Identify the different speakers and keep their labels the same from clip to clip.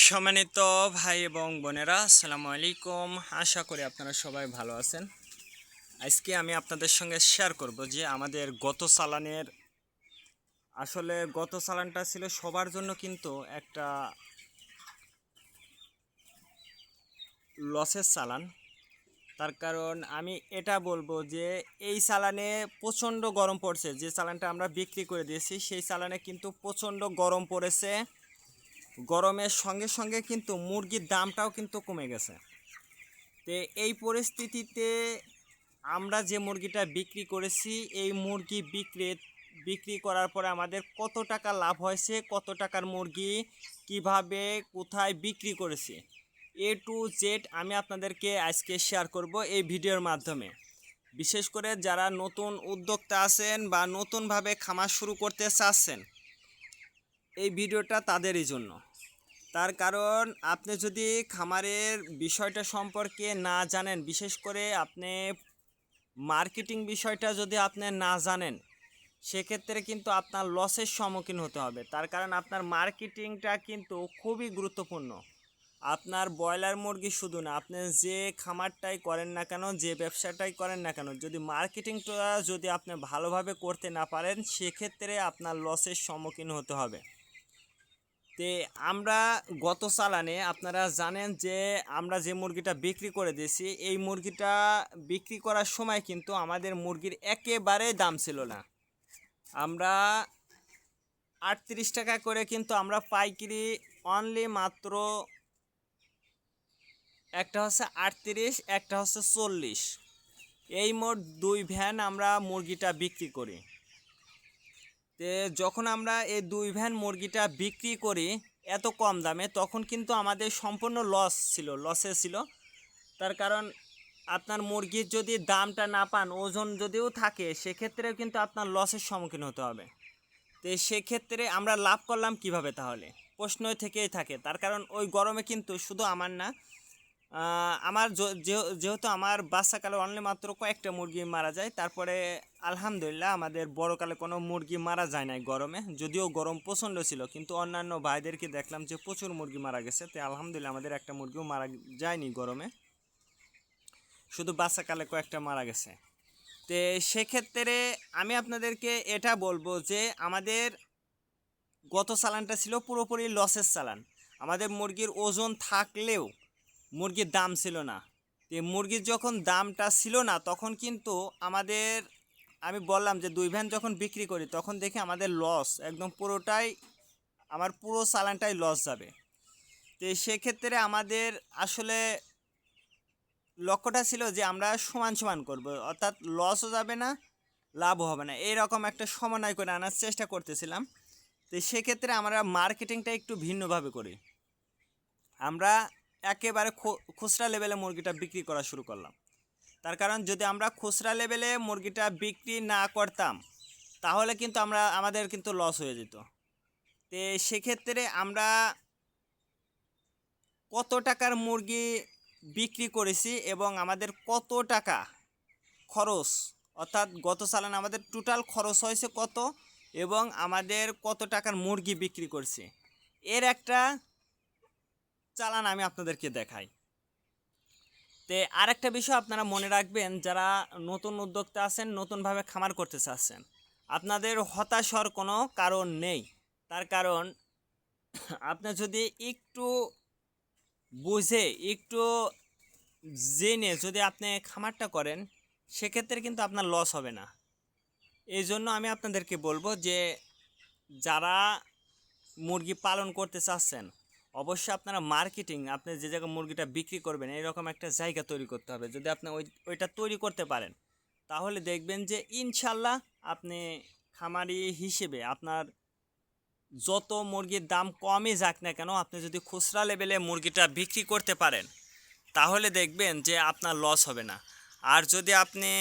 Speaker 1: সম্মানিত ভাই এবং বোনেরা, আসসালামু আলাইকুম। আশা করি আপনারা সবাই ভালো আছেন। আজকে আমি আপনাদের সঙ্গে শেয়ার করব যে আমাদের গত চালানটা ছিল সবার জন্য কিন্তু একটা লসের চালান। তার কারণ আমি এটা বলবো যে এই চালানে প্রচণ্ড গরম পড়ছে। যে চালানটা আমরা বিক্রি করে দিয়েছি সেই চালানে কিন্তু প্রচণ্ড গরম পড়েছে। গরমের সঙ্গে সঙ্গে কিন্তু মুরগির দামটাও কিন্তু কমে গেছে। তো এই পরিস্থিতিতে আমরা যে মুরগিটা বিক্রি করেছি, এই মুরগি বিক্রি করার পরে আমাদের কত টাকা লাভ হয়েছে, কত টাকার মুরগি কিভাবে কোথায় বিক্রি করেছি, A to Z আমি আপনাদেরকে আজকে শেয়ার করব এই ভিডিওর মাধ্যমে। বিশেষ করে যারা নতুন উদ্যোক্তা আছেন বা নতুনভাবে খামার শুরু করতে চাচ্ছেন, এই ভিডিওটা তাদেরই জন্য। তার কারণ আপনি যদি খামারের বিষয়টা সম্পর্কে না জানেন, বিশেষ করে আপনি মার্কেটিং বিষয়টা যদি আপনি না জানেন, সেক্ষেত্রে কিন্তু আপনার লসের সম্মুখীন হতে হবে। তার কারণ আপনার মার্কেটিংটা কিন্তু খুবই গুরুত্বপূর্ণ। আপনার ব্রয়লার মুরগি শুধু না, আপনি যে খামারটাই করেন না কেন, যে ব্যবসাটাই করেন না কেন, যদি মার্কেটিংটা যদি আপনি ভালোভাবে করতে না পারেন, সেক্ষেত্রে আপনার লসের সম্মুখীন হতে হবে। তে আমরা গত চালানে আপনারা জানেন যে আমরা যে মুরগিটা বিক্রি করে দিয়েছি, এই মুরগিটা বিক্রি করার সময় কিন্তু আমাদের মুরগির একেবারে দাম ছিল না। আমরা 38 টাকা করে কিন্তু আমরা পাইকারি অনলি মাত্র, একটা হচ্ছে 38, একটা হচ্ছে 40, এই মোট 2 ভ্যান আমরা মুরগিটা বিক্রি করি। তে যখন আমরা এই 2 ভ্যান মুরগিটা বিক্রি করি এত কম দামে, তখন কিন্তু আমাদের সম্পূর্ণ লসে ছিল। তার কারণ আপনার মুরগির যদি দামটা না পান, ওজন যদিও থাকে, সেক্ষেত্রেও কিন্তু আপনার লসের সম্মুখীন হতে হবে। তো সেক্ষেত্রে আমরা লাভ করলাম কিভাবে? তাহলে প্রশ্ন থেকেই থাকে। তার কারণ ওই গরমে কিন্তু শুধু আমার না, আমার যেহেতু আমার বাচ্চাকালে অনলি মাত্র কয়েকটা মুরগি মারা যায়, তারপরে আলহামদুলিল্লাহ আমাদের বড়কালে কোনো মুরগি মারা যায় নাই গরমে। যদিও গরম প্রচণ্ড ছিল, কিন্তু অন্যান্য ভাইদেরকে দেখলাম যে প্রচুর মুরগি মারা গেছে। তো আলহামদুলিল্লাহ আমাদের একটা মুরগিও মারা যায়নি গরমে, শুধু বাচ্চাকালে কয়েকটা মারা গেছে। তো সেক্ষেত্রে আমি আপনাদেরকে এটা বলবো যে আমাদের গত চালানটা ছিল পুরোপুরি লসের চালান। আমাদের মুরগির ওজন থাকলেও মুরগির দাম ছিল না। তো মুরগির যখন দামটা ছিল না, তখন কিন্তু আমি বললাম যে 2 ভ্যান যখন বিক্রি করি, তখন দেখি আমাদের লস একদম পুরোটাই, আমার পুরো চালানটাই লস যাবে। তো সেক্ষেত্রে আমাদের আসলে লক্ষ্যটা ছিল যে আমরা সমান সমান করব, অর্থাৎ লসও যাবে না, লাভও হবে না, এইরকম একটা সমন্বয় করে আনার চেষ্টা করতেছিলাম। তো সেক্ষেত্রে আমরা মার্কেটিংটা একটু ভিন্নভাবে করি। আমরা একেবারে খুচরা লেভেলে মুরগিটা বিক্রি করা শুরু করলাম। তার কারণ যদি আমরা খুচরা লেভেলে মুরগিটা বিক্রি না করতাম, তাহলে কিন্তু আমাদের কিন্তু লস হয়ে যেত। তো সেক্ষেত্রে আমরা কত টাকার মুরগি বিক্রি করেছি এবং আমাদের কত টাকা খরচ, অর্থাৎ গত চালান আমাদের টোটাল খরচ হয়েছে কত এবং আমাদের কত টাকার মুরগি বিক্রি করছি, এর একটা চালান আমি আপনাদেরকে দেখাই। তো আরেকটা বিষয় আপনারা মনে রাখবেন, যারা নতুন উদ্যোক্তা আছেন, নতুনভাবে খামার করতে চাচ্ছেন, আপনাদের হতাশ হওয়ার কোনো কারণ নেই। তার কারণ আপনি যদি একটু বুঝে, একটু জেনে যদি আপনি খামারটা করেন, সেক্ষেত্রে কিন্তু আপনার লস হবে না। এই জন্য আমি আপনাদেরকে বলবো যে যারা মুরগি পালন করতে চাচ্ছেন, অবশ্যই আপনারা মার্কেটিং, আপনি যে জায়গায় মুরগিটা বিক্রি করবেন, এরকম একটা জায়গা তৈরি করতে হবে। যদি আপনি ওইটা তৈরি করতে পারেন, তাহলে দেখবেন যে ইনশাল্লাহ আপনি খামারি হিসেবে আপনার যত মুরগির দাম কমই যাক না কেন, আপনি যদি খুচরা লেভেলে মুরগিটা বিক্রি করতে পারেন, তাহলে দেখবেন যে আপনার লস হবে না। আর যদি আপনি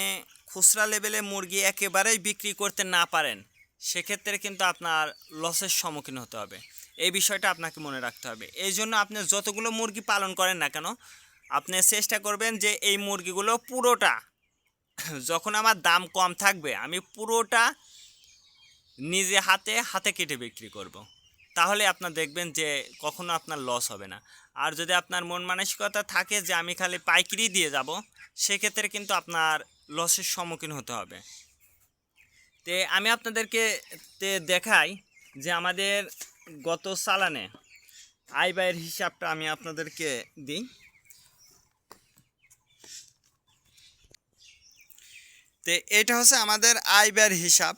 Speaker 1: খুচরা লেভেলে মুরগি একেবারেই বিক্রি করতে না পারেন, সেক্ষেত্রে কিন্তু আপনার লসের সম্মুখীন হতে হবে। এই বিষয়টা আপনাকে মনে রাখতে হবে। এই জন্য আপনি যতগুলো মুরগি পালন করেন না কেন, আপনি চেষ্টা করবেন যে এই মুরগিগুলো পুরোটা যখন আমার দাম কম থাকবে, আমি পুরোটা নিজে হাতে কেটে বিক্রি করব। তাহলে আপনার দেখবেন যে কখনো আপনার লস হবে না। আর যদি আপনার মন মানসিকতা থাকে যে আমি খালি পাইকারি দিয়ে যাব, সেক্ষেত্রে কিন্তু আপনার লসের সম্মুখীন হতে হবে। তে আমি আপনাদেরকে দেখাই যে আমাদের গত চালানে আয় ব্যয়ের হিসাবটা আমি আপনাদেরকে দিই। তো এটা হচ্ছে আমাদের আয় ব্যয়ের হিসাব।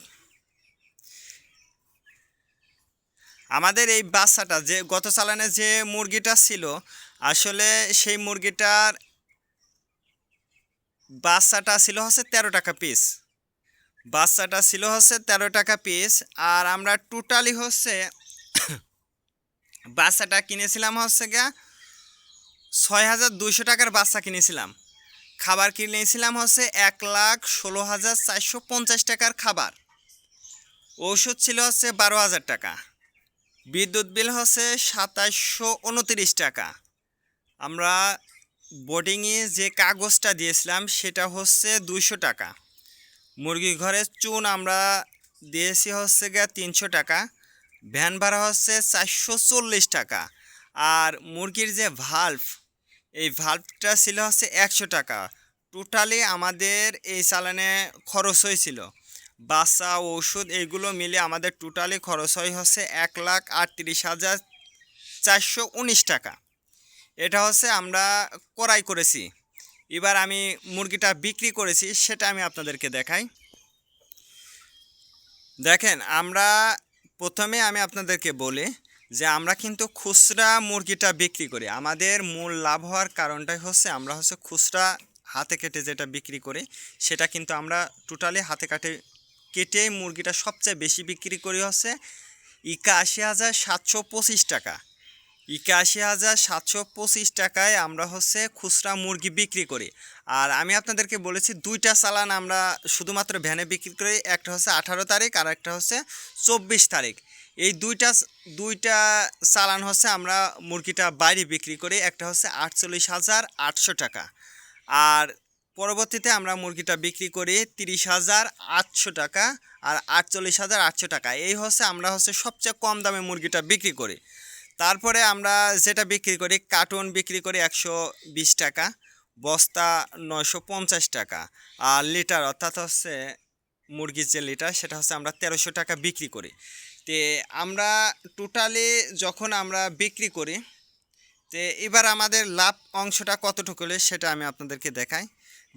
Speaker 1: আমাদের এই বাচ্চাটা যে গত চালানে যে মুরগিটা ছিল, আসলে সেই মুরগিটার বাচ্চাটা ছিল হচ্ছে 13 টাকা পিস। বাচ্চাটা ছিল হচ্ছে 13 টাকা পিস। আর আমরা টোটালি হচ্ছে বাচ্চাটা কিনেছিলাম হচ্ছে গা 6,200 টাকার বাচ্চা কিনেছিলাম। খাবার কিনেছিলাম হচ্ছে 1,16,450 টাকার খাবার। ওষুধ ছিল হচ্ছে 12,000 টাকা। বিদ্যুৎ বিল হচ্ছে 2,729 টাকা। আমরা বোর্ডিংয়ে যে কাগজটা দিয়েছিলাম সেটা হচ্ছে 200 টাকা। মুরগি ঘরের চুন আমরা দিয়েছি হচ্ছে গিয়ে 300 টাকা। ভ্যান ভাড়া হচ্ছে 440 টাকা। আর মুরগির যে ভাল্ব, এই ভাল্বটা ছিল হচ্ছে 100 টাকা। টোটালি আমাদের এই চালানে খরচ হয়েছিল বাচ্চা ওষুধ এইগুলো মিলে আমাদের টোটালি খরচ হয় হচ্ছে 1,38,419 টাকা। এটা হচ্ছে আমরা ক্রয় করেছি। এবার আমি মুরগিটা বিক্রি করেছি, সেটা আমি আপনাদেরকে দেখাই। দেখেন, আমরা প্রথমে আমি আপনাদেরকে বলি যে আমরা কিন্তু খুচরা মুরগিটা বিক্রি করি। আমাদের মূল লাভ হওয়ার কারণটাই হচ্ছে আমরা হচ্ছে খুচরা হাতে কেটে যেটা বিক্রি করি, সেটা কিন্তু আমরা টোটালি হাতে কেটে মুরগিটা সবচেয়ে বেশি বিক্রি করি হচ্ছে 81,725 টাকা। 81,725 টাকায় আমরা হচ্ছে খুচরা মুরগি বিক্রি করি। আর আমি আপনাদেরকে বলেছি 2টা চালান আমরা শুধুমাত্র ভ্যানে বিক্রি করি, একটা হচ্ছে 18 তারিখ আর একটা হচ্ছে 24 তারিখ। এই দুইটা চালান হচ্ছে আমরা মুরগিটা বাইরে বিক্রি করি, একটা হচ্ছে 48,800 টাকা। আর পরবর্তীতে আমরা মুরগিটা বিক্রি করি 30,800 টাকা আর 48,800 টাকা। এই হচ্ছে আমরা হচ্ছে সবচেয়ে কম দামে মুরগিটা বিক্রি করি। তারপরে আমরা যেটা বিক্রি করি, কার্টুন বিক্রি করি 120 টাকা, বস্তা 950 টাকা, আর লিটার অর্থাৎ হচ্ছে মুরগির যে লিটার সেটা হচ্ছে আমরা 1300 টাকা বিক্রি করি। তে আমরা টোটালি যখন আমরা বিক্রি করি, তে এবার আমাদের লাভ অংশটা কতটুকু হলে সেটা আমি আপনাদেরকে দেখাই।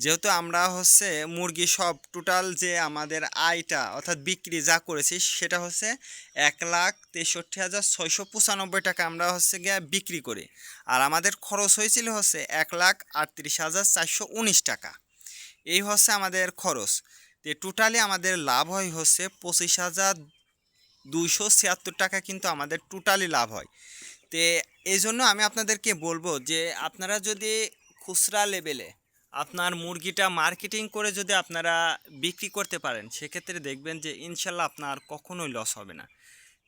Speaker 1: যেহেতু আমরা হচ্ছে মুরগি সব টোটাল যে আমাদের আয়টা অর্থাৎ বিক্রি যা করেছি সেটা হচ্ছে 1,63,695 টাকা আমরা হচ্ছে গিয়ে বিক্রি করি। আর আমাদের খরচ হয়েছিল হচ্ছে 1,38,419 টাকা। এই হচ্ছে আমাদের খরচ। তো টোটালি আমাদের লাভ হয় হচ্ছে 25,276 টাকা, কিন্তু আমাদের টোটালি লাভ হয়। তো এই জন্য আমি আপনাদেরকে বলবো যে আপনারা যদি খুচরা লেভেলে আপনার মুরগিটা মার্কেটিং করে যদি আপনারা বিক্রি করতে পারেন, সেক্ষেত্রে দেখবেন যে ইনশাল্লাহ আপনার কখনোই লস হবে না।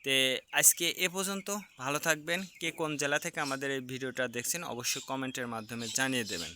Speaker 1: তো আজকে এ পর্যন্ত। ভালো থাকবেন। কে কোন জেলা থেকে আমাদের এই ভিডিওটা দেখছেন অবশ্যই কমেন্টের মাধ্যমে জানিয়ে দেবেন।